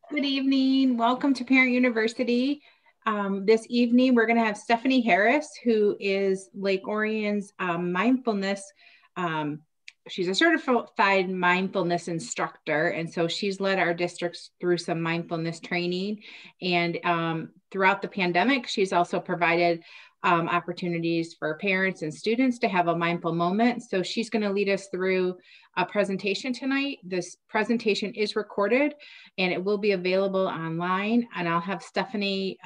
Good evening. Welcome to Parent University. This evening, we're going to have Stephanie Harris, who is Lake Orion's mindfulness. Um, she's a certified mindfulness instructor, and so she's led our districts through some mindfulness training. And throughout the pandemic, she's also provided opportunities for parents and students to have a mindful moment. So she's going to lead us through a presentation tonight. This presentation is recorded and it will be available online. And I'll have Stephanie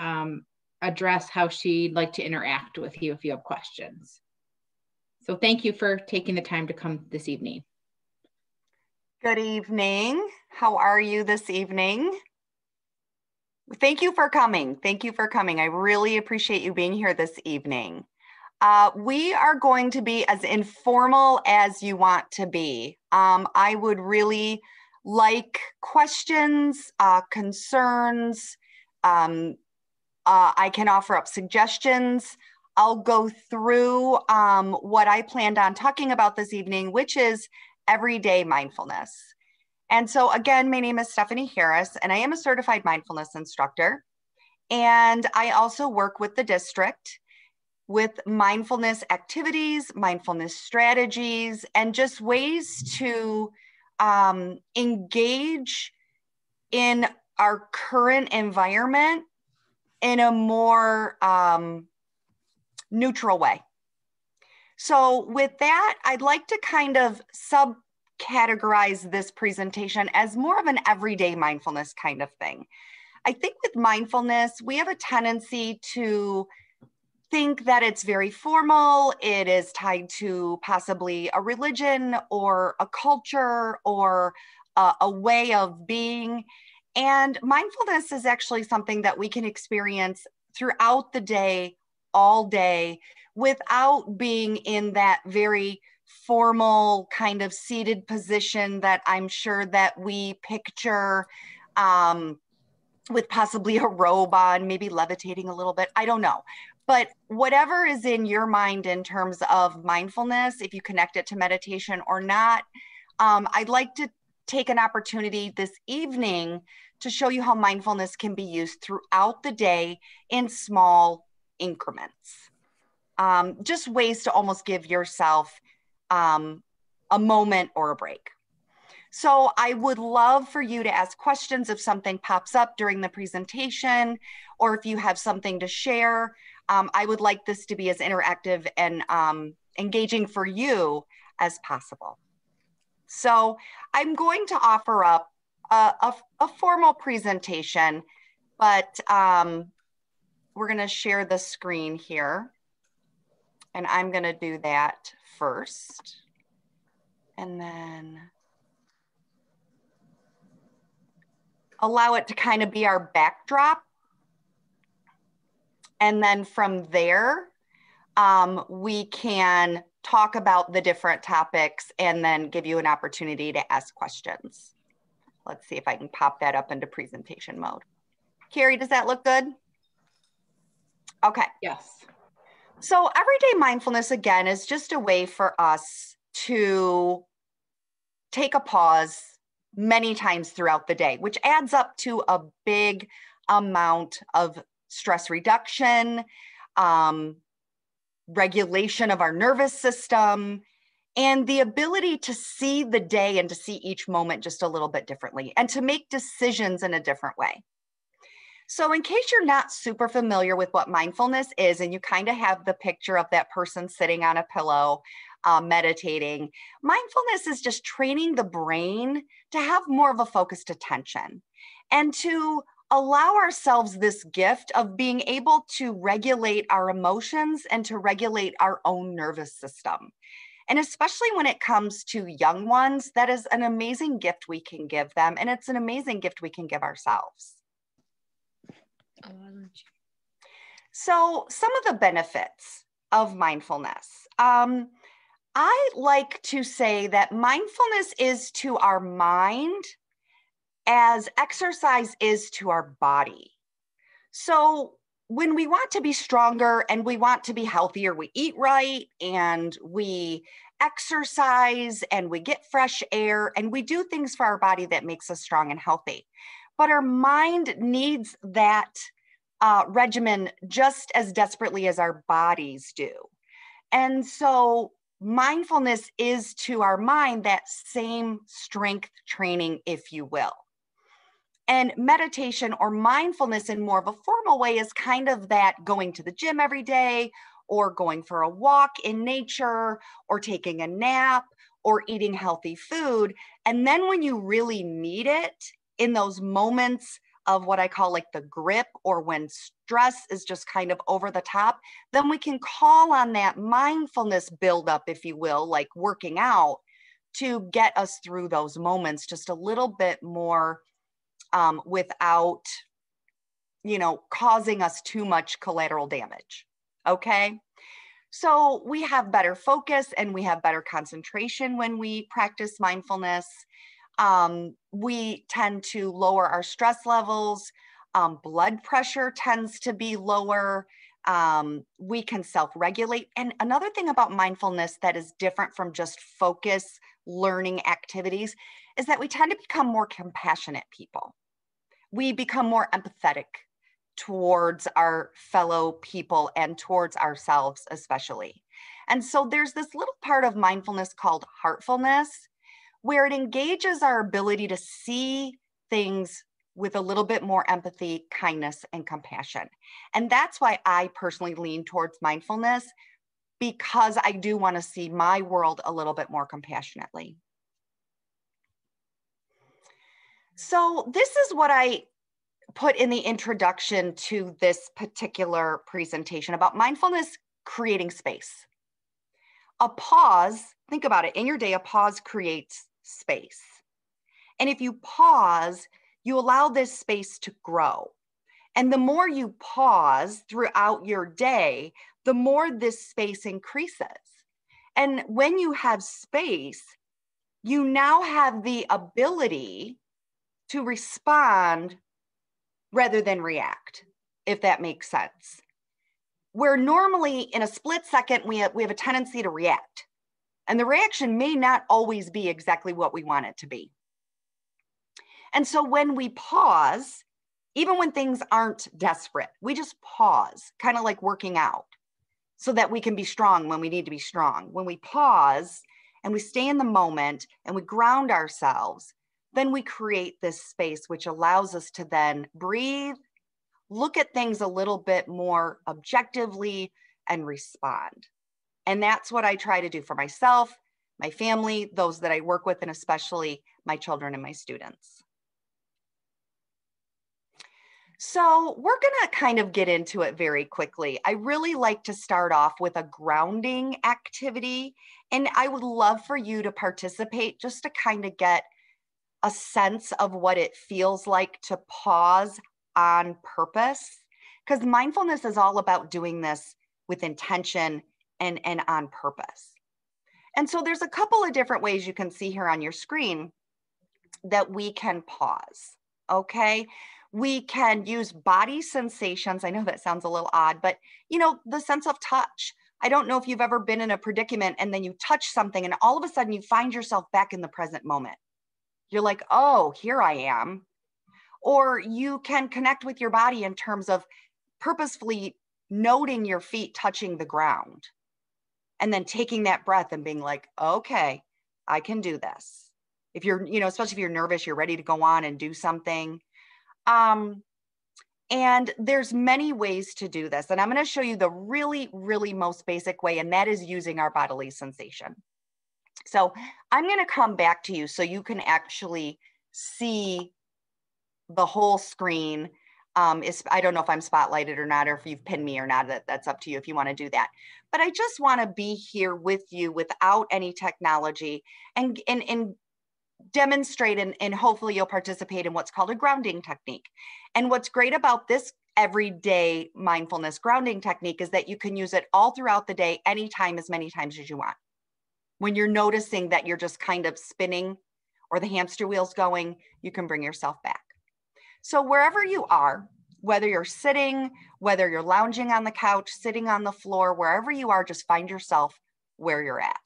address how she'd like to interact with you if you have questions. So thank you for taking the time to come this evening. Good evening. How are you this evening? Thank you for coming. Thank you for coming. I really appreciate you being here this evening. We are going to be as informal as you want to be. I would really like questions, concerns. I can offer up suggestions. I'll go through what I planned on talking about this evening, which is everyday mindfulness. And so again, my name is Stephanie Harris, and I am a certified mindfulness instructor. And I also work with the district with mindfulness activities, mindfulness strategies, and just ways to engage in our current environment in a more neutral way. So with that, I'd like to kind of subcategorize this presentation as more of an everyday mindfulness kind of thing. I think with mindfulness, we have a tendency to think that it's very formal, it is tied to possibly a religion or a culture or a way of being. And mindfulness is actually something that we can experience throughout the day, all day, without being in that very formal kind of seated position that I'm sure that we picture with possibly a robe on, maybe levitating a little bit. I don't know. But whatever is in your mind in terms of mindfulness, if you connect it to meditation or not, I'd like to take an opportunity this evening to show you how mindfulness can be used throughout the day in small increments. Just ways to almost give yourself a moment or a break. So I would love for you to ask questions if something pops up during the presentation, or if you have something to share. I would like this to be as interactive and engaging for you as possible. So I'm going to offer up a formal presentation, but we're going to share the screen here. And I'm going to do that first. And then allow it to kind of be our backdrop. And then from there, we can talk about the different topics and then give you an opportunity to ask questions. Let's see if I can pop that up into presentation mode. Carrie, does that look good? Okay. Yes. So everyday mindfulness, again, is just a way for us to take a pause many times throughout the day, which adds up to a big amount of stress reduction, regulation of our nervous system, and the ability to see the day and to see each moment just a little bit differently and to make decisions in a different way. So in case you're not super familiar with what mindfulness is, and you kind of have the picture of that person sitting on a pillow, meditating, mindfulness is just training the brain to have more of a focused attention and to allow ourselves this gift of being able to regulate our emotions and to regulate our own nervous system. And especially when it comes to young ones, that is an amazing gift we can give them. And it's an amazing gift we can give ourselves. So some of the benefits of mindfulness. I like to say that mindfulness is to our mind as exercise is to our body. So when we want to be stronger and we want to be healthier, we eat right and we exercise and we get fresh air and we do things for our body that makes us strong and healthy. but our mind needs that regimen just as desperately as our bodies do. And so mindfulness is to our mind that same strength training, if you will. And meditation or mindfulness in more of a formal way is kind of that going to the gym every day, or going for a walk in nature, or taking a nap, or eating healthy food. And then when you really need it, in those moments of what I call like the grip, or when stress is just kind of over the top, then we can call on that mindfulness buildup, if you will, like working out, to get us through those moments just a little bit more without, causing us too much collateral damage. Okay. So we have better focus and we have better concentration when we practice mindfulness. We tend to lower our stress levels. Blood pressure tends to be lower. We can self-regulate. And another thing about mindfulness that is different from just focus learning activities is that we tend to become more compassionate people. We become more empathetic towards our fellow people and towards ourselves especially. And so there's this little part of mindfulness called heartfulness, where it engages our ability to see things with a little bit more empathy, kindness, and compassion. And that's why I personally lean towards mindfulness, because I do want to see my world a little bit more compassionately. So this is what I put in the introduction to this particular presentation about mindfulness creating space. A pause, think about it, in your day, a pause creates space. And if you pause, you allow this space to grow. And the more you pause throughout your day, the more this space increases. And when you have space, you now have the ability to respond rather than react, if that makes sense. Where normally in a split second, we have a tendency to react. And the reaction may not always be exactly what we want it to be. And so when we pause, even when things aren't desperate, we just pause, kind of like working out, so that we can be strong when we need to be strong. When we pause and we stay in the moment and we ground ourselves, then we create this space which allows us to then breathe, look at things a little bit more objectively, and respond. And that's what I try to do for myself, my family, those that I work with, and especially my children and my students. So we're going to kind of get into it very quickly. I really like to start off with a grounding activity, and I would love for you to participate just to kind of get a sense of what it feels like to pause on purpose, because mindfulness is all about doing this with intention and on purpose. And so there's a couple of different ways you can see here on your screen that we can pause, okay? We can use body sensations. I know that sounds a little odd, but the sense of touch. I don't know if you've ever been in a predicament and then you touch something and all of a sudden you find yourself back in the present moment. You're like, oh, here I am. Or you can connect with your body in terms of purposefully noting your feet touching the ground and then taking that breath and being like, okay, I can do this. If you're, especially if you're nervous, you're ready to go on and do something. And there's many ways to do this. And I'm going to show you the really, really most basic way, and that is using our bodily sensation. So I'm going to come back to you so you can actually see the whole screen. I don't know if I'm spotlighted or not, or if you've pinned me or not. That's up to you if you want to do that. But I just want to be here with you without any technology and demonstrate, and hopefully you'll participate in what's called a grounding technique. And what's great about this everyday mindfulness grounding technique is that you can use it all throughout the day, anytime, as many times as you want. When you're noticing that you're just kind of spinning or the hamster wheel's going, you can bring yourself back. So wherever you are, whether you're sitting, whether you're lounging on the couch, sitting on the floor, wherever you are, just find yourself where you're at.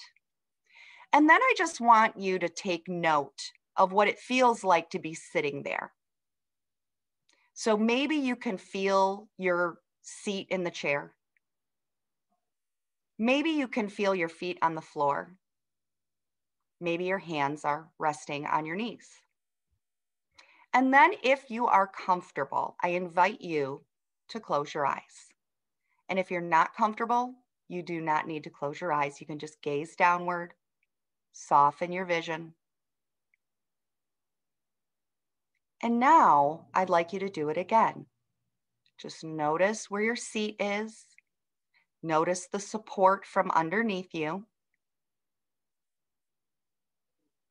And then I just want you to take note of what it feels like to be sitting there. So maybe you can feel your seat in the chair. Maybe you can feel your feet on the floor. Maybe your hands are resting on your knees. And then if you are comfortable, I invite you to close your eyes. And if you're not comfortable, you do not need to close your eyes. You can just gaze downward, soften your vision. And now I'd like you to do it again. Just notice where your seat is. Notice the support from underneath you.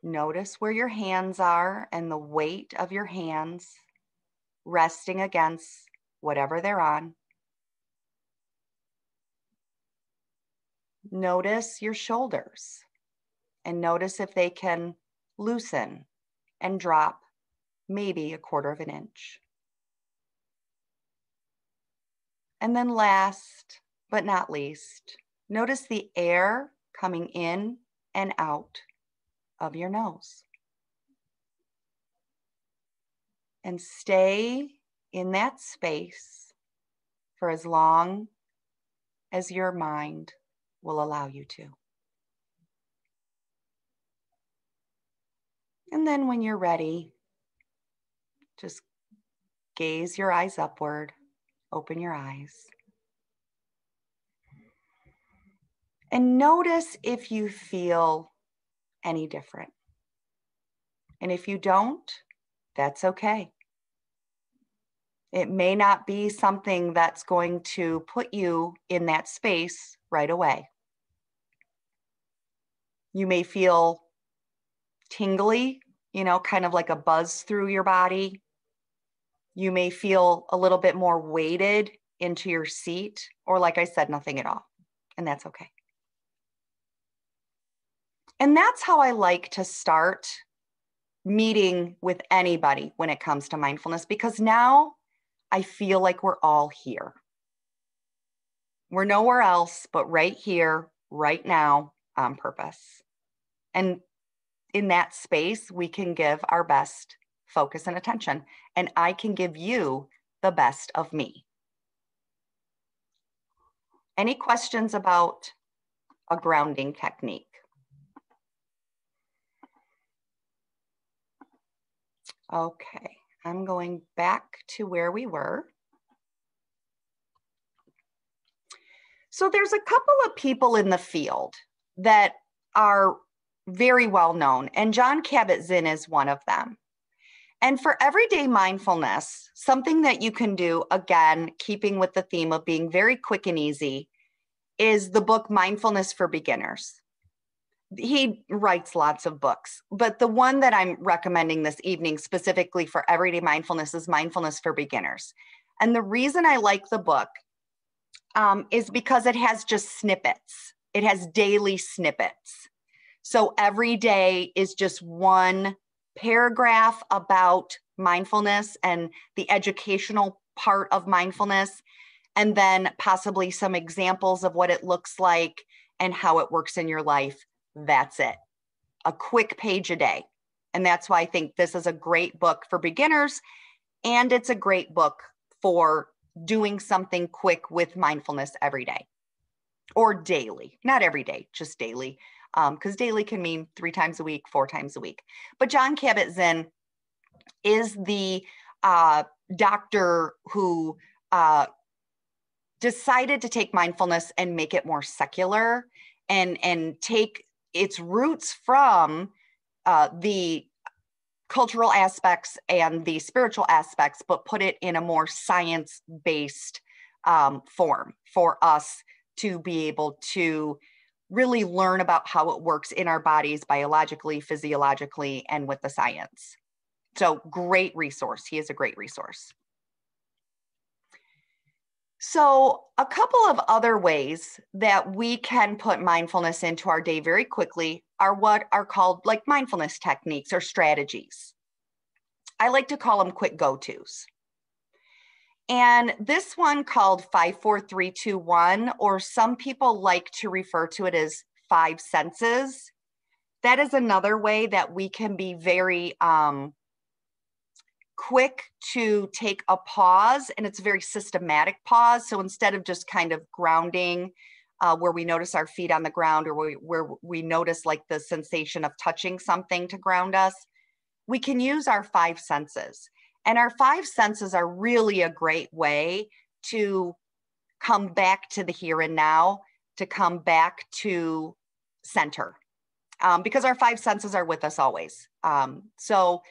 Notice where your hands are and the weight of your hands resting against whatever they're on. Notice your shoulders and notice if they can loosen and drop maybe 1/4 of an inch. And then last but not least, notice the air coming in and out of your nose. And stay in that space for as long as your mind will allow you to. And then when you're ready, just gaze your eyes upward, open your eyes. And notice if you feel any different. And if you don't, that's okay. It may not be something that's going to put you in that space right away. You may feel tingly, kind of like a buzz through your body. You may feel a little bit more weighted into your seat, or like I said, nothing at all. And that's okay. And that's how I like to start meeting with anybody when it comes to mindfulness, because now I feel like we're all here. We're nowhere else but right here, right now, on purpose. And in that space, we can give our best focus and attention. And I can give you the best of me. Any questions about a grounding technique? Okay, I'm going back to where we were. So there's a couple of people in the field that are very well known, and Jon Kabat-Zinn is one of them. And for everyday mindfulness, something that you can do, again, keeping with the theme of being very quick and easy, is the book Mindfulness for Beginners. He writes lots of books, but the one that I'm recommending this evening specifically for everyday mindfulness is Mindfulness for Beginners. And the reason I like the book is because it has just snippets. It has daily snippets. So every day is just one paragraph about mindfulness and the educational part of mindfulness, and then possibly some examples of what it looks like and how it works in your life. That's it. A quick page a day. And that's why I think this is a great book for beginners, and it's a great book for doing something quick with mindfulness every day or daily. Not every day, just daily. Because daily can mean 3 times a week, 4 times a week. But Jon Kabat-Zinn is the doctor who decided to take mindfulness and make it more secular and take its roots from the cultural aspects and the spiritual aspects, but put it in a more science-based form for us to be able to really learn about how it works in our bodies biologically, physiologically, and with the science. So great resource. He is a great resource. So a couple of other ways that we can put mindfulness into our day very quickly are what are called like mindfulness techniques or strategies. I like to call them quick go-tos. And this one called 5-4-3-2-1, or some people like to refer to it as 5 senses. That is another way that we can be very quick to take a pause, and it's a very systematic pause. So instead of just kind of grounding where we notice our feet on the ground, or where we notice like the sensation of touching something to ground us, we can use our 5 senses. And our 5 senses are really a great way to come back to the here and now, to come back to center, because our 5 senses are with us always. So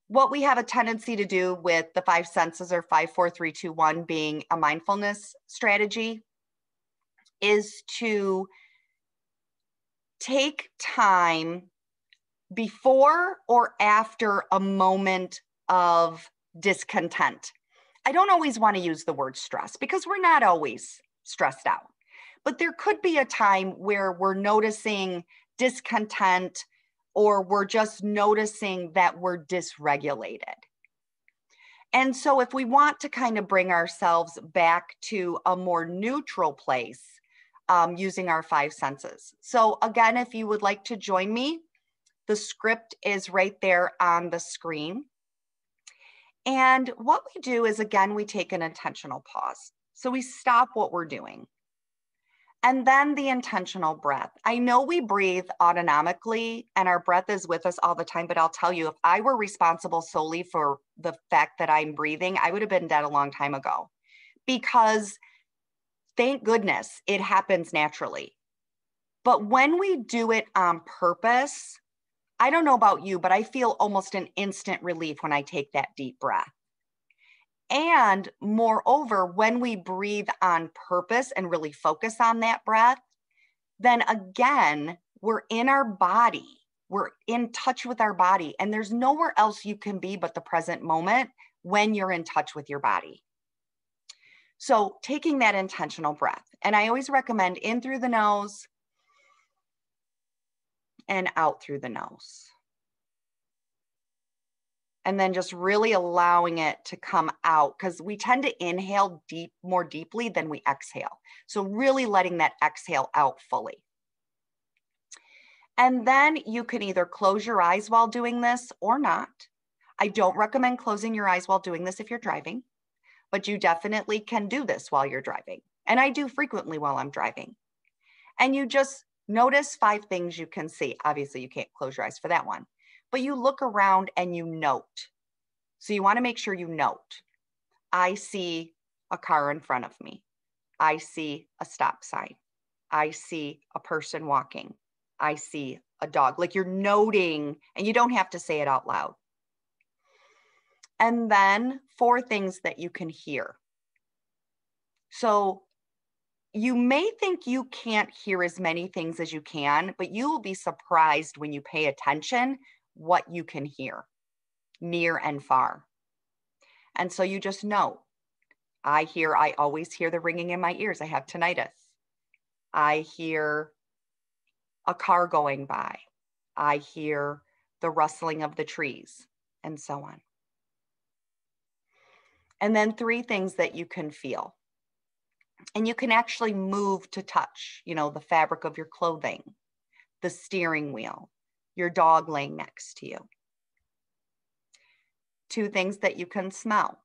what we have a tendency to do with the 5 senses, or 5, 4, 3, 2, 1 being a mindfulness strategy, is to take time before or after a moment of discontent. I don't always want to use the word stress, because we're not always stressed out, but there could be a time where we're noticing discontent, or we're just noticing that we're dysregulated. And so if we want to kind of bring ourselves back to a more neutral place, using our 5 senses. So again, if you would like to join me, the script is right there on the screen. And what we do is, again, we take an intentional pause. So we stop what we're doing. And then the intentional breath. I know we breathe autonomically and our breath is with us all the time, but I'll tell you, if I were responsible solely for the fact that I'm breathing, I would have been dead a long time ago, because thank goodness it happens naturally. But when we do it on purpose, I don't know about you, but I feel almost an instant relief when I take that deep breath. And moreover, when we breathe on purpose and really focus on that breath, then again, we're in our body. We're in touch with our body. And there's nowhere else you can be but the present moment when you're in touch with your body. So taking that intentional breath, and I always recommend in through the nose and out through the nose. And then just really allowing it to come out, because we tend to inhale more deeply than we exhale. So really letting that exhale out fully. And then you can either close your eyes while doing this or not. I don't recommend closing your eyes while doing this if you're driving, but you definitely can do this while you're driving. And I do frequently while I'm driving. And you just notice 5 things you can see. Obviously, you can't close your eyes for that one, but you look around and you note. So you want to make sure you note. I see a car in front of me. I see a stop sign. I see a person walking. I see a dog. Like, you're noting, and you don't have to say it out loud. And then 4 things that you can hear. So you may think you can't hear as many things as you can, but you will be surprised when you pay attention what you can hear, near and far. And so you just know, I always hear the ringing in my ears. I have tinnitus. I hear a car going by. I hear the rustling of the trees, and so on. And then 3 things that you can feel. And you can actually move to touch, the fabric of your clothing, the steering wheel, your dog laying next to you. 2 things that you can smell.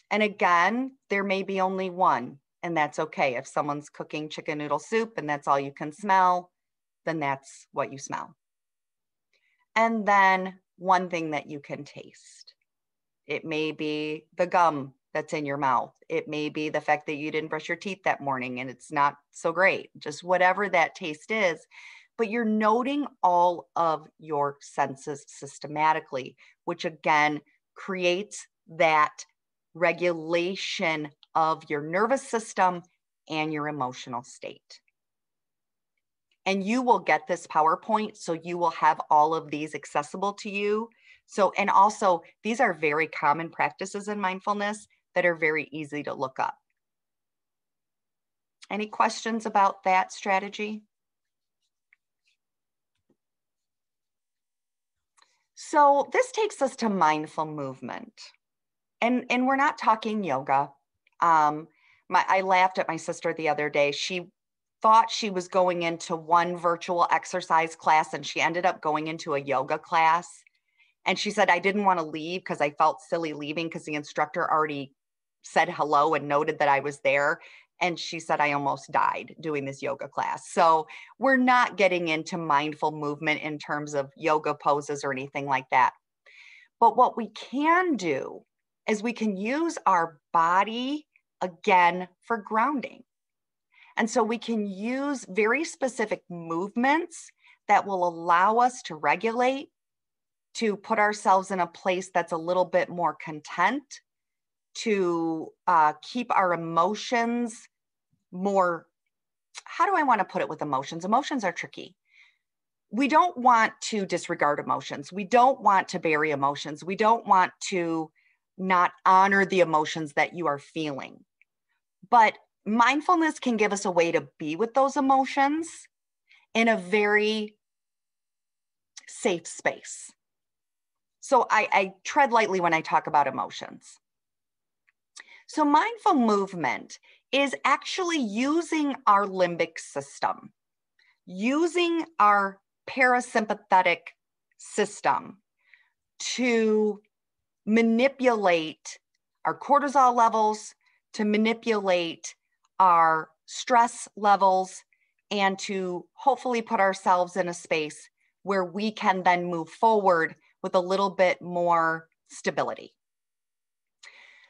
And again, there may be only one, and that's okay. If someone's cooking chicken noodle soup and that's all you can smell, then that's what you smell. And then 1 thing that you can taste. It may be the gum that's in your mouth. It may be the fact that you didn't brush your teeth that morning and it's not so great, just whatever that taste is. But you're noting all of your senses systematically, which again creates that regulation of your nervous system and your emotional state. And you will get this PowerPoint, so you will have all of these accessible to you. So, and also these are very common practices in mindfulness that are very easy to look up. Any questions about that strategy? So this takes us to mindful movement. And we're not talking yoga. I laughed at my sister the other day. She thought she was going into one virtual exercise class and she ended up going into a yoga class. And she said, I didn't want to leave because I felt silly leaving because the instructor already said hello and noted that I was there. And she said, I almost died doing this yoga class. So we're not getting into mindful movement in terms of yoga poses or anything like that. But what we can do is we can use our body again for grounding. And so we can use very specific movements that will allow us to regulate, to put ourselves in a place that's a little bit more content, to keep our emotions more, how do I want to put it with emotions? Emotions are tricky. We don't want to disregard emotions. We don't want to bury emotions. We don't want to not honor the emotions that you are feeling. But mindfulness can give us a way to be with those emotions in a very safe space. So I tread lightly when I talk about emotions. So mindful movement is actually using our limbic system, using our parasympathetic system to manipulate our cortisol levels, to manipulate our stress levels, and to hopefully put ourselves in a space where we can then move forward with a little bit more stability.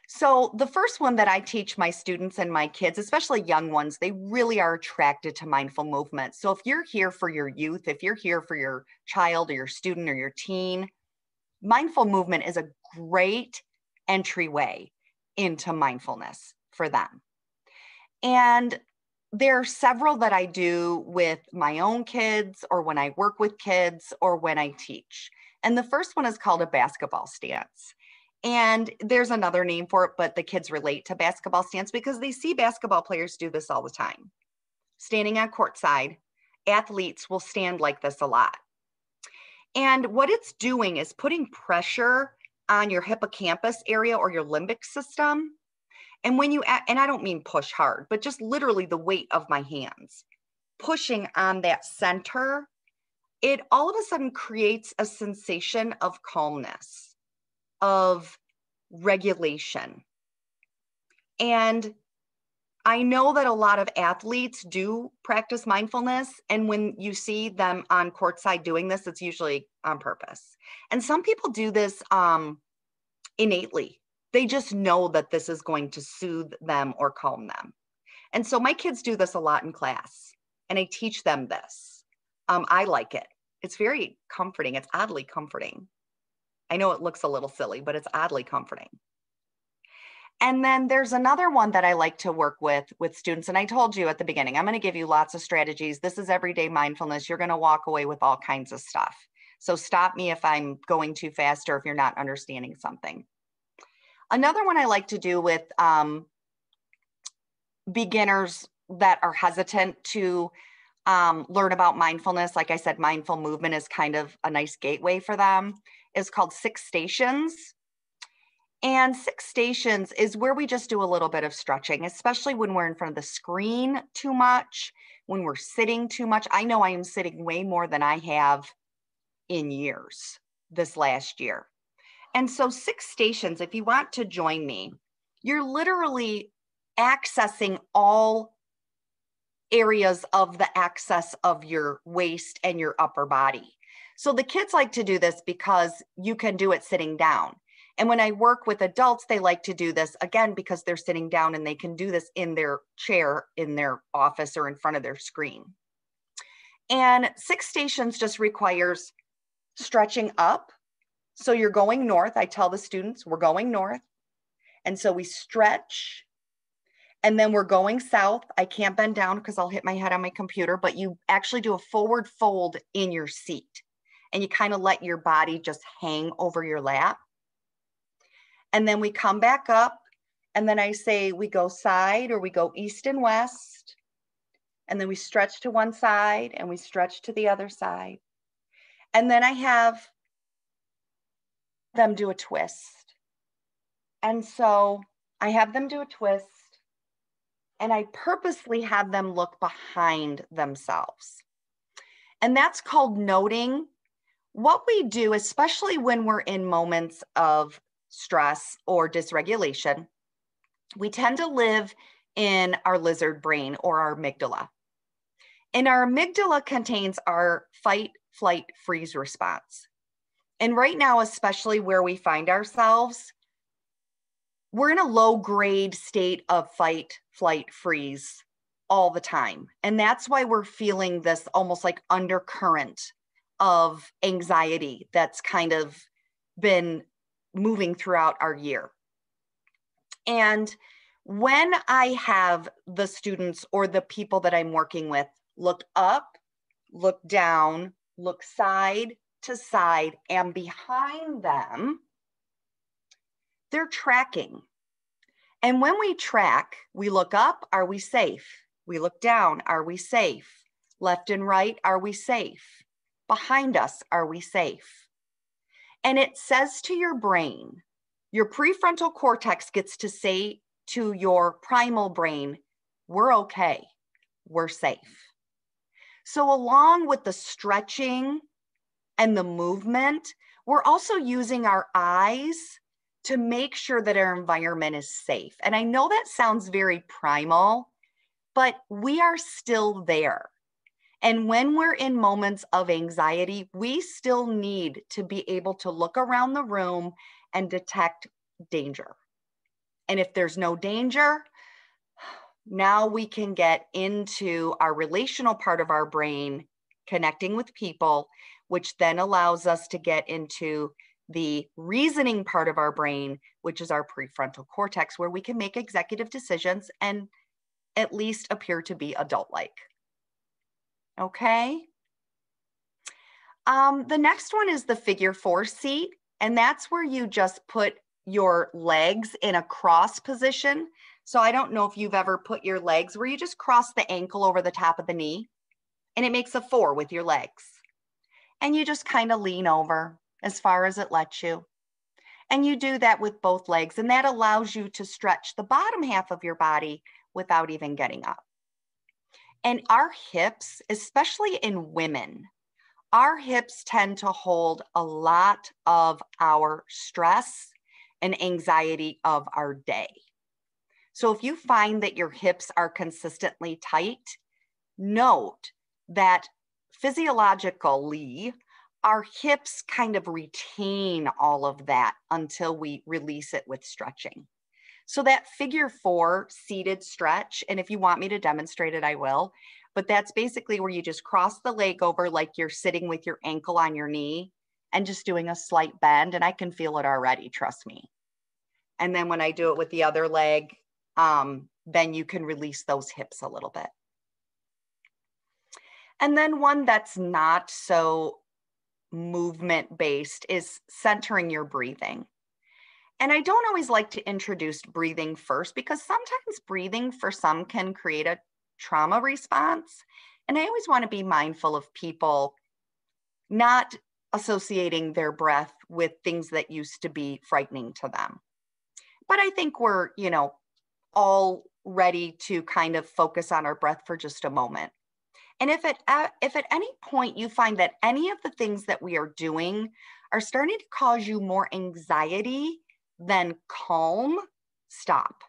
So the first one that I teach my students and my kids, especially young ones, they really are attracted to mindful movement. So if you're here for your youth, if you're here for your child or your student or your teen, mindful movement is a great entryway into mindfulness for them. And there are several that I do with my own kids or when I work with kids or when I teach. And the first one is called a basketball stance. And there's another name for it, but the kids relate to basketball stance because they see basketball players do this all the time. Standing on courtside, athletes will stand like this a lot. And what it's doing is putting pressure on your hippocampus area or your limbic system. And when you, and I don't mean push hard, but just literally the weight of my hands, pushing on that center, it all of a sudden creates a sensation of calmness, of regulation. And I know that a lot of athletes do practice mindfulness. And when you see them on courtside doing this, it's usually on purpose. And some people do this innately. They just know that this is going to soothe them or calm them. And so my kids do this a lot in class, and I teach them this. I like it. It's very comforting. It's oddly comforting. I know it looks a little silly, but it's oddly comforting. And then there's another one that I like to work with students. And I told you at the beginning, I'm going to give you lots of strategies. This is everyday mindfulness. You're going to walk away with all kinds of stuff. So stop me if I'm going too fast or if you're not understanding something. Another one I like to do with beginners that are hesitant to learn about mindfulness, like I said, mindful movement is kind of a nice gateway for them, is called 6 stations. And 6 stations is where we just do a little bit of stretching, especially when we're in front of the screen too much, when we're sitting too much. I know I am sitting way more than I have in years this last year. And so 6 stations, if you want to join me, you're literally accessing all areas of the axis of your waist and your upper body. So the kids like to do this because you can do it sitting down. And when I work with adults, they like to do this again because they're sitting down and they can do this in their chair, in their office, or in front of their screen. And 6 stations just requires stretching up. So you're going north. I tell the students, we're going north. And so we stretch. And then we're going south. I can't bend down because I'll hit my head on my computer, but you actually do a forward fold in your seat. And you kind of let your body just hang over your lap. And then we come back up. And then I say we go side or we go east and west. And then we stretch to one side and we stretch to the other side. And then I have them do a twist. And so I have them do a twist. And I purposely have them look behind themselves. And that's called noting what we do, especially when we're in moments of stress or dysregulation, we tend to live in our lizard brain or our amygdala. And our amygdala contains our fight, flight, freeze response. And right now, especially where we find ourselves, we're in a low grade state of fight, flight, freeze all the time. And that's why we're feeling this almost like undercurrent of anxiety that's kind of been moving throughout our year. And when I have the students or the people that I'm working with look up, look down, look side to side, and behind them, they're tracking. And when we track, we look up, are we safe? We look down, are we safe? Left and right, are we safe? Behind us, are we safe? And it says to your brain, your prefrontal cortex gets to say to your primal brain, we're okay, we're safe. So along with the stretching and the movement, we're also using our eyes to make sure that our environment is safe. And I know that sounds very primal, but we are still there. And when we're in moments of anxiety, we still need to be able to look around the room and detect danger. And if there's no danger, now we can get into our relational part of our brain, connecting with people, which then allows us to get into the reasoning part of our brain, which is our prefrontal cortex, where we can make executive decisions and at least appear to be adult-like. Okay. The next one is the figure 4 seat, and that's where you just put your legs in a cross position. So I don't know if you've ever put your legs where you just cross the ankle over the top of the knee, and it makes a 4 with your legs. And you just kind of lean over as far as it lets you. And you do that with both legs, and that allows you to stretch the bottom half of your body without even getting up. And our hips, especially in women, our hips tend to hold a lot of our stress and anxiety of our day. So if you find that your hips are consistently tight, note that physiologically, our hips kind of retain all of that until we release it with stretching. So that figure 4 seated stretch, and if you want me to demonstrate it, I will, but that's basically where you just cross the leg over like you're sitting with your ankle on your knee and just doing a slight bend, and I can feel it already, trust me. And then when I do it with the other leg, then you can release those hips a little bit. And then one that's not so movement based is centering your breathing. And I don't always like to introduce breathing first because sometimes breathing for some can create a trauma response. And I always want to be mindful of people not associating their breath with things that used to be frightening to them. But I think we're, all ready to kind of focus on our breath for just a moment. And if at any point you find that any of the things that we are doing are starting to cause you more anxiety than calm, stop.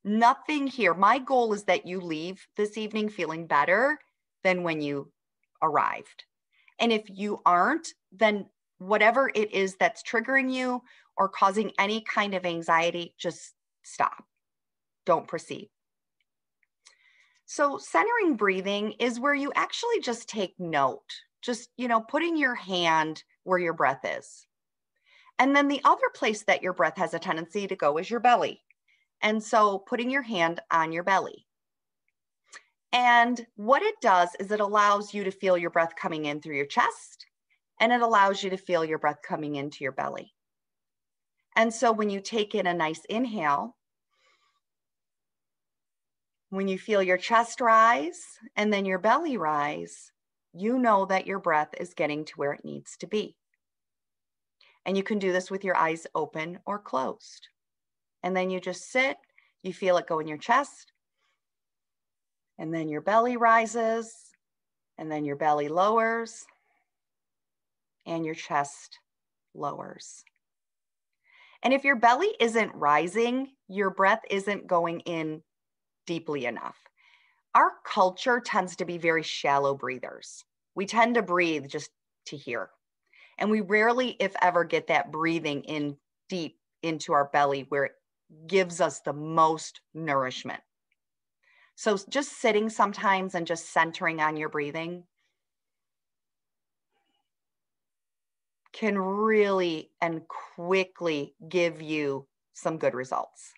Nothing here. My goal is that you leave this evening feeling better than when you arrived. And if you aren't, then whatever it is that's triggering you or causing any kind of anxiety, just stop. Don't proceed. So centering breathing is where you actually just take note, just, putting your hand where your breath is. And then the other place that your breath has a tendency to go is your belly. And so putting your hand on your belly. And what it does is it allows you to feel your breath coming in through your chest, and it allows you to feel your breath coming into your belly. And so when you take in a nice inhale, when you feel your chest rise and then your belly rise, you know that your breath is getting to where it needs to be. And you can do this with your eyes open or closed. And then you just sit, you feel it go in your chest, and then your belly rises, and then your belly lowers, and your chest lowers. And if your belly isn't rising, your breath isn't going in deeply enough. Our culture tends to be very shallow breathers. We tend to breathe just to hear. And we rarely, if ever, get that breathing in deep into our belly where it gives us the most nourishment. So just sitting sometimes and just centering on your breathing can really and quickly give you some good results.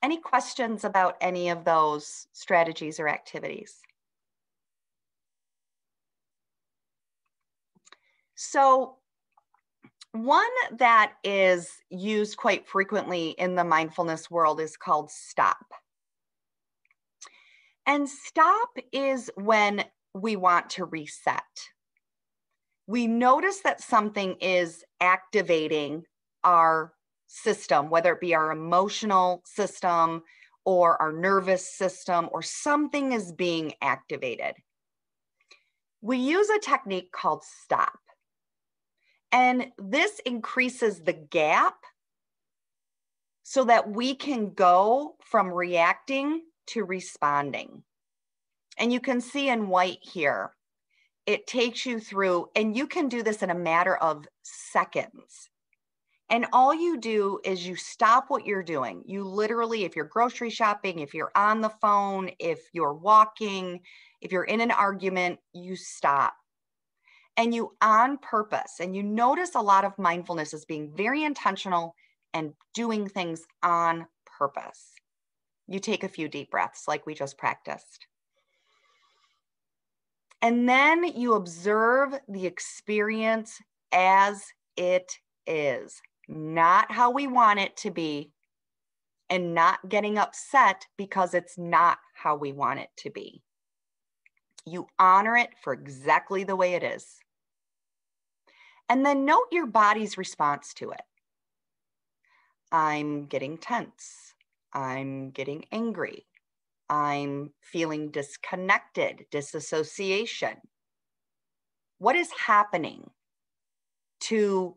Any questions about any of those strategies or activities? So one that is used quite frequently in the mindfulness world is called stop. And stop is when we want to reset. We notice that something is activating our system, whether it be our emotional system or our nervous system, or something is being activated. We use a technique called stop. And this increases the gap so that we can go from reacting to responding. And you can see in white here, it takes you through, and you can do this in a matter of seconds. And all you do is you stop what you're doing. You literally, if you're grocery shopping, if you're on the phone, if you're walking, if you're in an argument, you stop. And you on purpose, and you notice a lot of mindfulness is being very intentional and doing things on purpose. You take a few deep breaths like we just practiced. And then you observe the experience as it is, not how we want it to be, and not getting upset because it's not how we want it to be. You honor it for exactly the way it is. And then note your body's response to it. I'm getting tense. I'm getting angry. I'm feeling disconnected, disassociation. What is happening to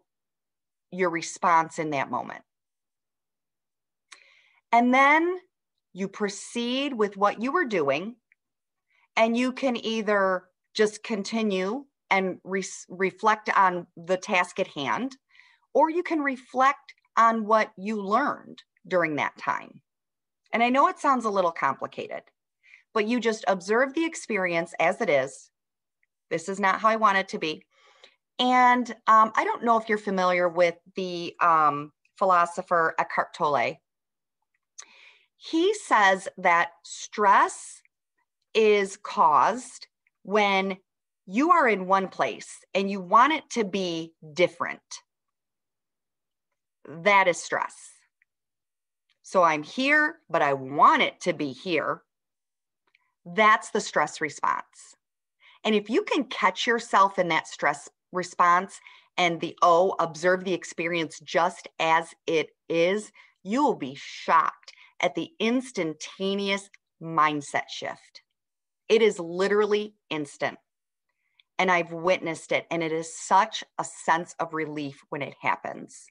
your response in that moment? And then you proceed with what you were doing, and you can either just continue and reflect on the task at hand, or you can reflect on what you learned during that time. And I know it sounds a little complicated, but you just observe the experience as it is. This is not how I want it to be. And I don't know if you're familiar with the philosopher Eckhart Tolle. He says that stress is caused when you are in one place and you want it to be different. That is stress. So I'm here, but I want it to be here. That's the stress response. And if you can catch yourself in that stress response and observe the experience just as it is, you will be shocked at the instantaneous mindset shift. It is literally instant. And I've witnessed it, and it is such a sense of relief when it happens.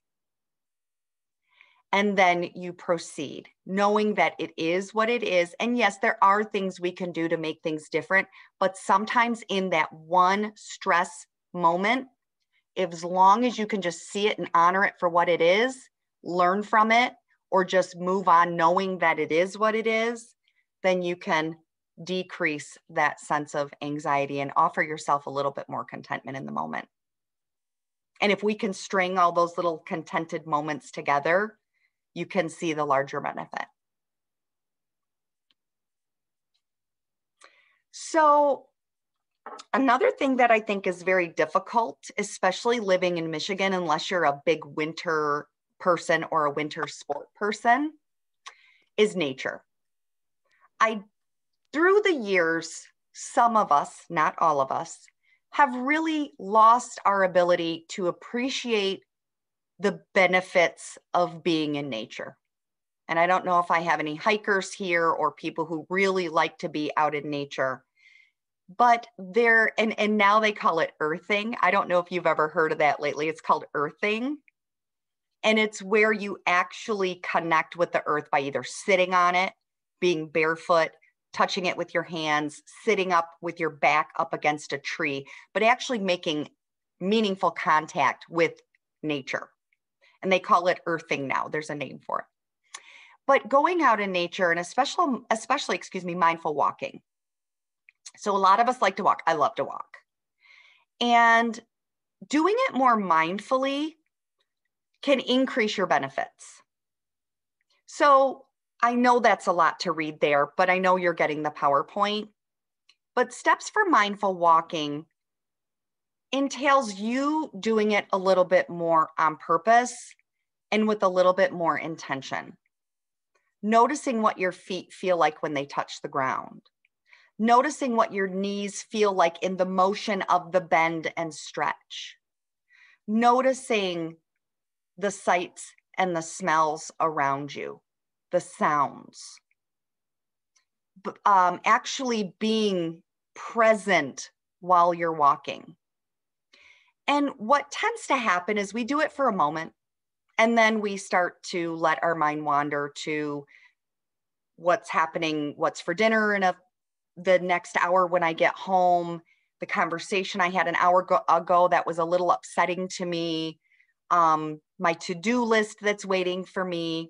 And then you proceed, knowing that it is what it is. And yes, there are things we can do to make things different, but sometimes in that one stress moment, as long as you can just see it and honor it for what it is, learn from it, or just move on knowing that it is what it is, then you can decrease that sense of anxiety and offer yourself a little bit more contentment in the moment. And if we can string all those little contented moments together, you can see the larger benefit. So another thing that I think is very difficult, especially living in Michigan, unless you're a big winter person or a winter sport person, is nature. Through the years, some of us, not all of us, have really lost our ability to appreciate the benefits of being in nature. And I don't know if I have any hikers here or people who really like to be out in nature. but and now they call it earthing. I don't know if you've ever heard of that lately. It's called earthing. And it's where you actually connect with the earth by either sitting on it, being barefoot, touching it with your hands, sitting up with your back up against a tree, but actually making meaningful contact with nature. And they call it earthing now. There's a name for it. But going out in nature, and especially, mindful walking. So a lot of us like to walk. I love to walk. And doing it more mindfully can increase your benefits. So I know that's a lot to read there, but I know you're getting the PowerPoint. But steps for mindful walking entails you doing it a little bit more on purpose and with a little bit more intention. Noticing what your feet feel like when they touch the ground. Noticing what your knees feel like in the motion of the bend and stretch. Noticing the sights and the smells around you, the sounds. Actually being present while you're walking. And what tends to happen is we do it for a moment, and then we start to let our mind wander to what's happening, what's for dinner in the next hour when I get home, the conversation I had an hour ago that was a little upsetting to me, my to-do list that's waiting for me.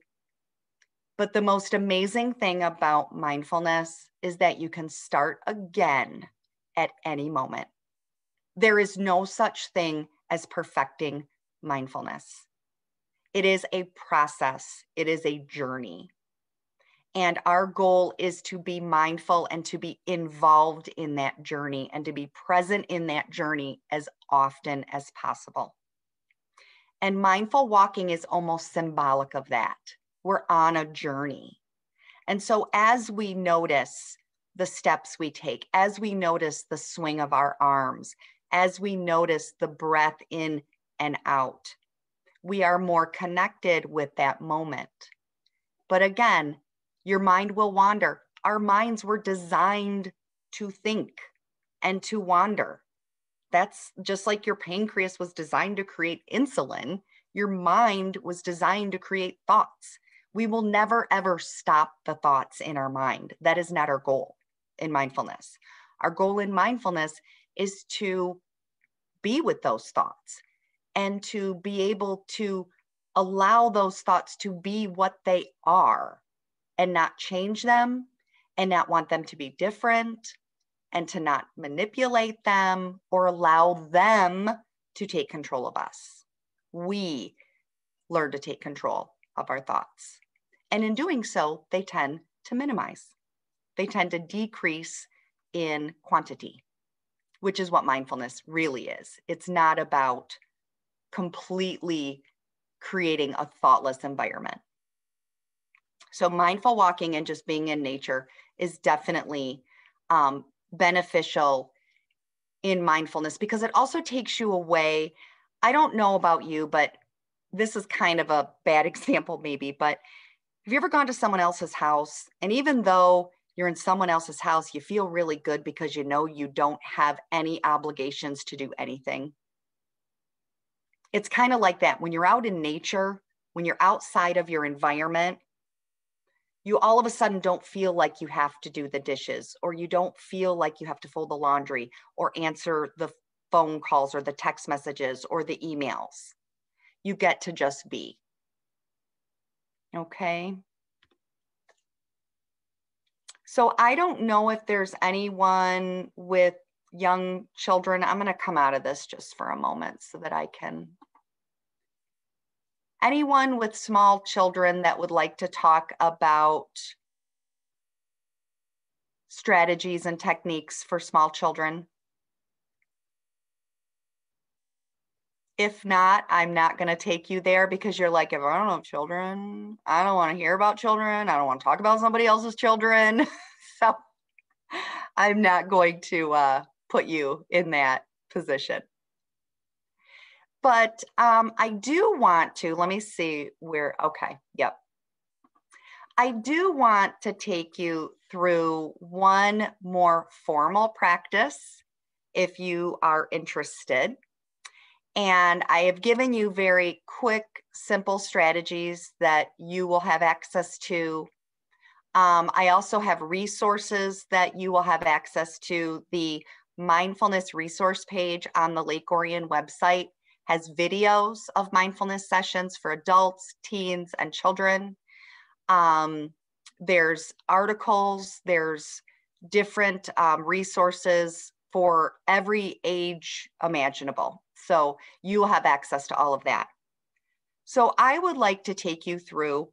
But the most amazing thing about mindfulness is that you can start again at any moment. There is no such thing as perfecting mindfulness. It is a process. It is a journey. And our goal is to be mindful and to be involved in that journey and to be present in that journey as often as possible. And mindful walking is almost symbolic of that. We're on a journey. And so as we notice the steps we take, as we notice the swing of our arms, as we notice the breath in and out, we are more connected with that moment. But again, your mind will wander. Our minds were designed to think and to wander. That's just like your pancreas was designed to create insulin. Your mind was designed to create thoughts. We will never, ever stop the thoughts in our mind. That is not our goal in mindfulness. Our goal in mindfulness is to be with those thoughts and to be able to allow those thoughts to be what they are and not change them and not want them to be different and to not manipulate them or allow them to take control of us. We learn to take control of our thoughts. And in doing so, they tend to minimize. They tend to decrease in quantity, which is what mindfulness really is. It's not about completely creating a thoughtless environment. So mindful walking and just being in nature is definitely beneficial in mindfulness because it also takes you away. I don't know about you, but this is kind of a bad example maybe, but have you ever gone to someone else's house and even though you're in someone else's house, you feel really good because you know you don't have any obligations to do anything? It's kind of like that. When you're out in nature, when you're outside of your environment, you all of a sudden don't feel like you have to do the dishes, or you don't feel like you have to fold the laundry or answer the phone calls or the text messages or the emails. You get to just be. Okay. So I don't know if there's anyone with young children. I'm going to come out of this just for a moment so that I can. Anyone with small children that would like to talk about strategies and techniques for small children? If not, I'm not going to take you there because you're like, if I don't have children, I don't want to hear about children. I don't want to talk about somebody else's children. So I'm not going to put you in that position. But I do want to, let me see where, okay, yep. I do want to take you through one more formal practice if you are interested. And I have given you very quick, simple strategies that you will have access to. I also have resources that you will have access to. The mindfulness resource page on the Lake Orion website has videos of mindfulness sessions for adults, teens, and children. There's articles, there's different resources for every age imaginable. So you will have access to all of that. So I would like to take you through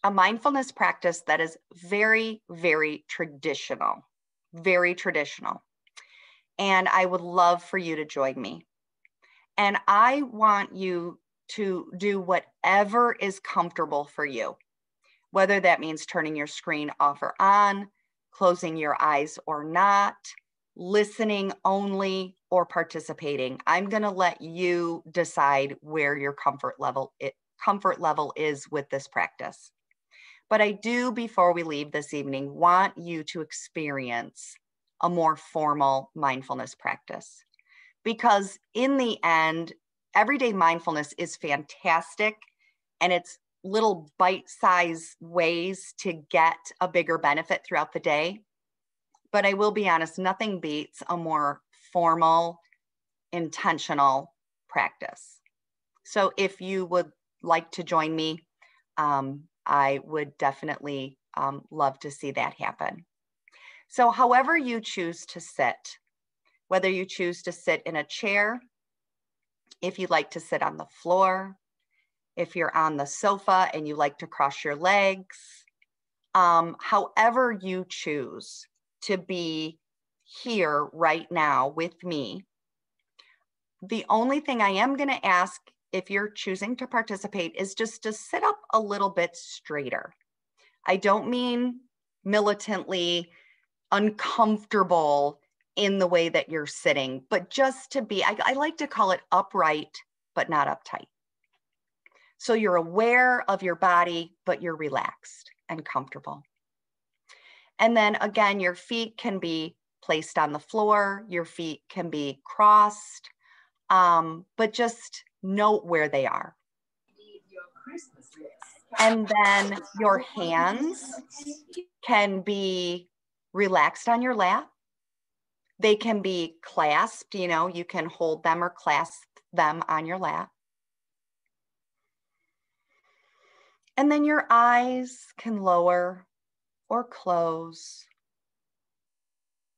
a mindfulness practice that is very, very traditional, very traditional. And I would love for you to join me. And I want you to do whatever is comfortable for you, whether that means turning your screen off or on, closing your eyes or not, listening only, or participating. I'm going to let you decide where your comfort level is with this practice. But I do, before we leave this evening, want you to experience a more formal mindfulness practice. Because in the end, everyday mindfulness is fantastic, and it's little bite-sized ways to get a bigger benefit throughout the day. But I will be honest, nothing beats a more formal, intentional practice. So if you would like to join me, I would definitely love to see that happen. So however you choose to sit, whether you choose to sit in a chair, if you like to sit on the floor, if you're on the sofa and you like to cross your legs, however you choose to be here right now with me, the only thing I am going to ask if you're choosing to participate is just to sit up a little bit straighter. I don't mean militantly uncomfortable in the way that you're sitting, but just to be, I like to call it upright, but not uptight. So you're aware of your body, but you're relaxed and comfortable. And then again, your feet can be placed on the floor, your feet can be crossed, but just note where they are. And then your hands can be relaxed on your lap. They can be clasped, you can hold them or clasp them on your lap. And then your eyes can lower or close.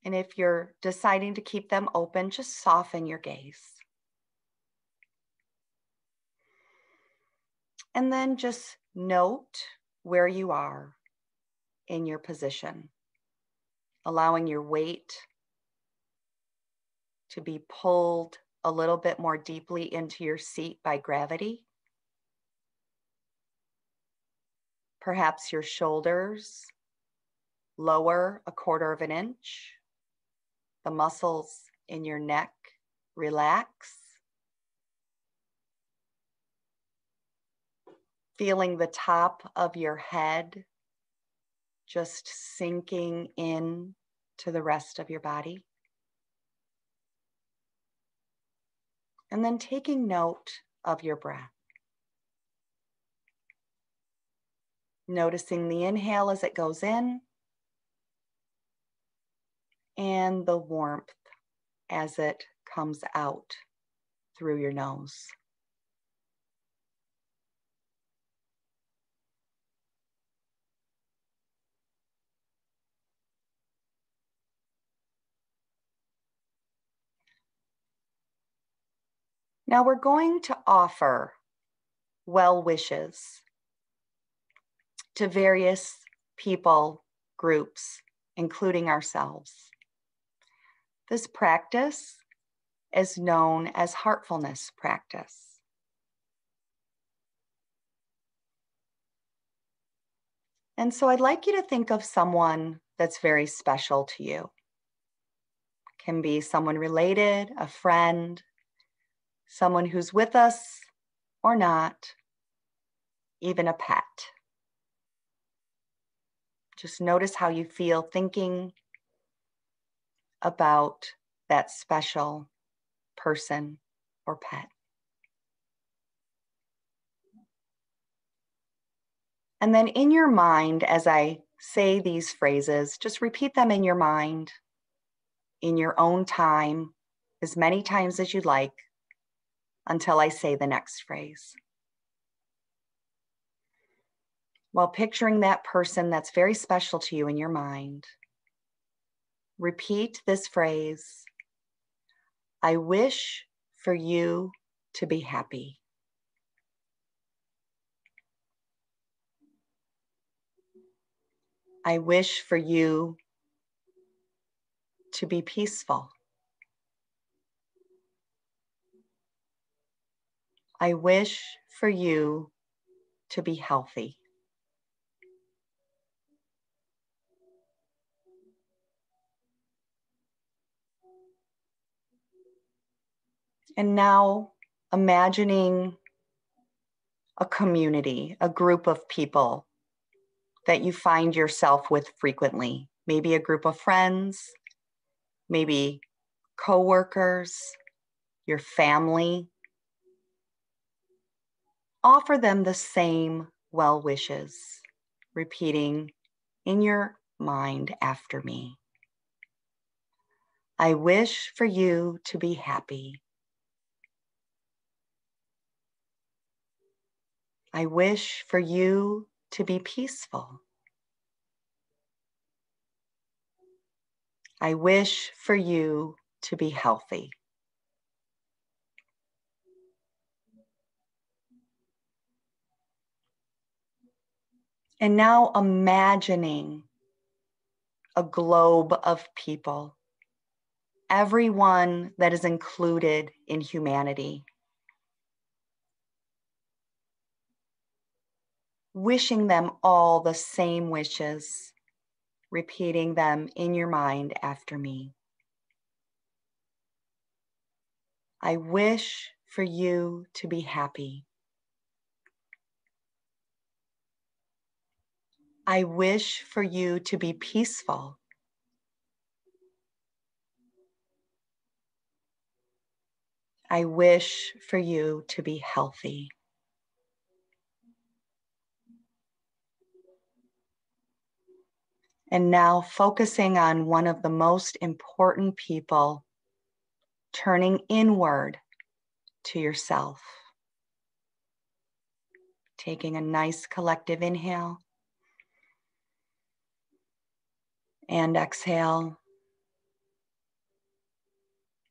And if you're deciding to keep them open, just soften your gaze. And then just note where you are in your position, allowing your weight to be pulled a little bit more deeply into your seat by gravity. Perhaps your shoulders lower 1/4 of an inch. The muscles in your neck relax. Feeling the top of your head just sinking in to the rest of your body. And then taking note of your breath. Noticing the inhale as it goes in and the warmth as it comes out through your nose. Now we're going to offer well wishes to various people, groups, including ourselves. This practice is known as heartfulness practice. And so I'd like you to think of someone that's very special to you. It can be someone related, a friend, someone who's with us or not, even a pet. Just notice how you feel thinking about that special person or pet. And then in your mind, as I say these phrases, just repeat them in your mind, in your own time, as many times as you'd like, until I say the next phrase. While picturing that person that's very special to you in your mind, repeat this phrase: I wish for you to be happy. I wish for you to be peaceful. I wish for you to be healthy. And now imagining a community, a group of people that you find yourself with frequently, maybe a group of friends, maybe coworkers, your family. Offer them the same well wishes, repeating in your mind after me. I wish for you to be happy. I wish for you to be peaceful. I wish for you to be healthy. And now imagining a globe of people, everyone that is included in humanity. Wishing them all the same wishes, repeating them in your mind after me. I wish for you to be happy. I wish for you to be peaceful. I wish for you to be healthy. And now focusing on one of the most important people, turning inward to yourself. Taking a nice collective inhale and exhale,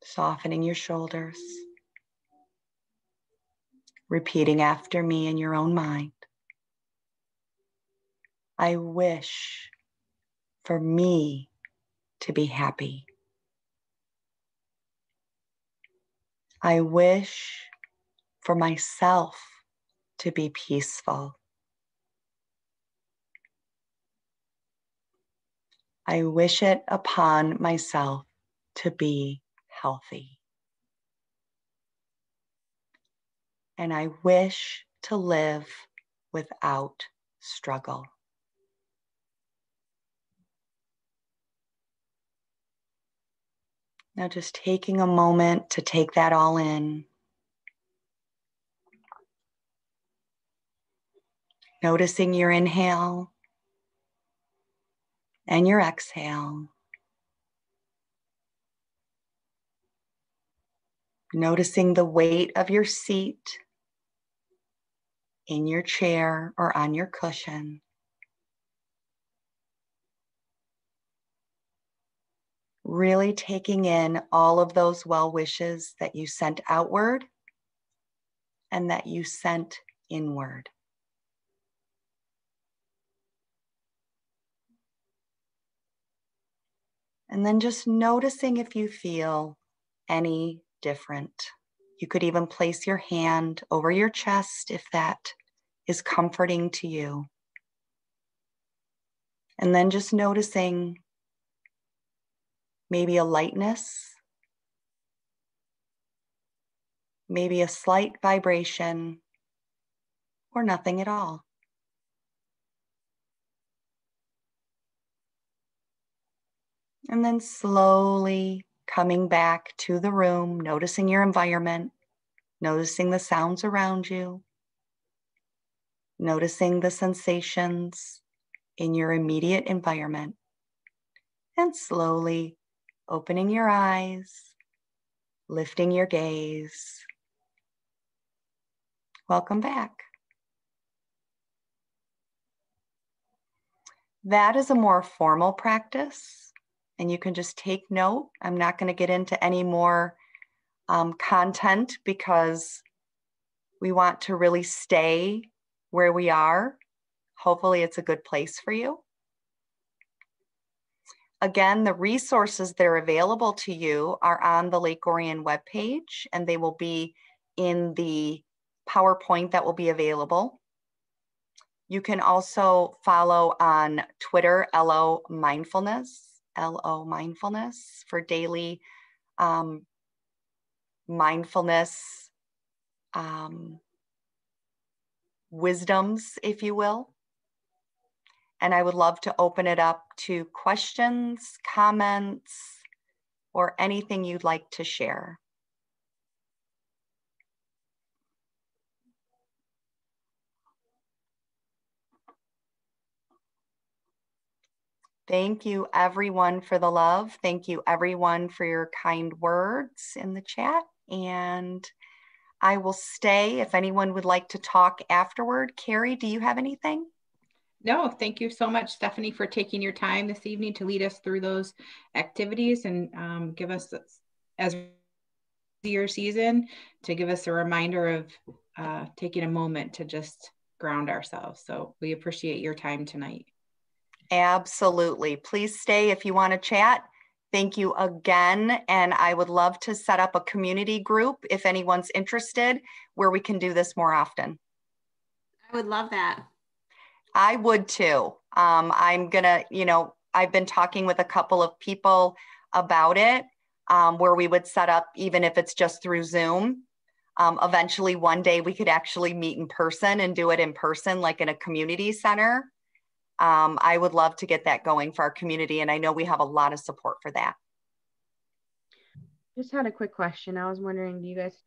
softening your shoulders. Repeating after me in your own mind. I wish for me to be happy. I wish for myself to be peaceful. I wish it upon myself to be healthy. And I wish to live without struggle. Now just taking a moment to take that all in. Noticing your inhale and your exhale. Noticing the weight of your seat in your chair or on your cushion. Really taking in all of those well wishes that you sent outward and that you sent inward. And then just noticing if you feel any different. You could even place your hand over your chest if that is comforting to you. And then just noticing maybe a lightness, maybe a slight vibration, or nothing at all. And then slowly coming back to the room, noticing your environment, noticing the sounds around you, noticing the sensations in your immediate environment, and slowly opening your eyes, lifting your gaze. Welcome back. That is a more formal practice, and you can just take note. I'm not going to get into any more content because we want to really stay where we are. Hopefully it's a good place for you. Again, the resources that are available to you are on the Lake Orion webpage, and they will be in the PowerPoint that will be available. You can also follow on Twitter, LO Mindfulness for daily mindfulness wisdoms, if you will. And I would love to open it up to questions, comments, or anything you'd like to share. Thank you everyone for the love. Thank you everyone for your kind words in the chat. And I will stay if anyone would like to talk afterward. Carrie, do you have anything? No, thank you so much, Stephanie, for taking your time this evening to lead us through those activities and give us, as your season, to give us a reminder of taking a moment to just ground ourselves. So we appreciate your time tonight. Absolutely. Please stay if you want to chat. Thank you again. And I would love to set up a community group if anyone's interested where we can do this more often. I would love that. I would too. I'm gonna, I've been talking with a couple of people about it where we would set up, even if it's just through Zoom. Eventually one day we could actually meet in person and do it in person, like in a community center. I would love to get that going for our community. And I know we have a lot of support for that. Just had a quick question. I was wondering, do you guys do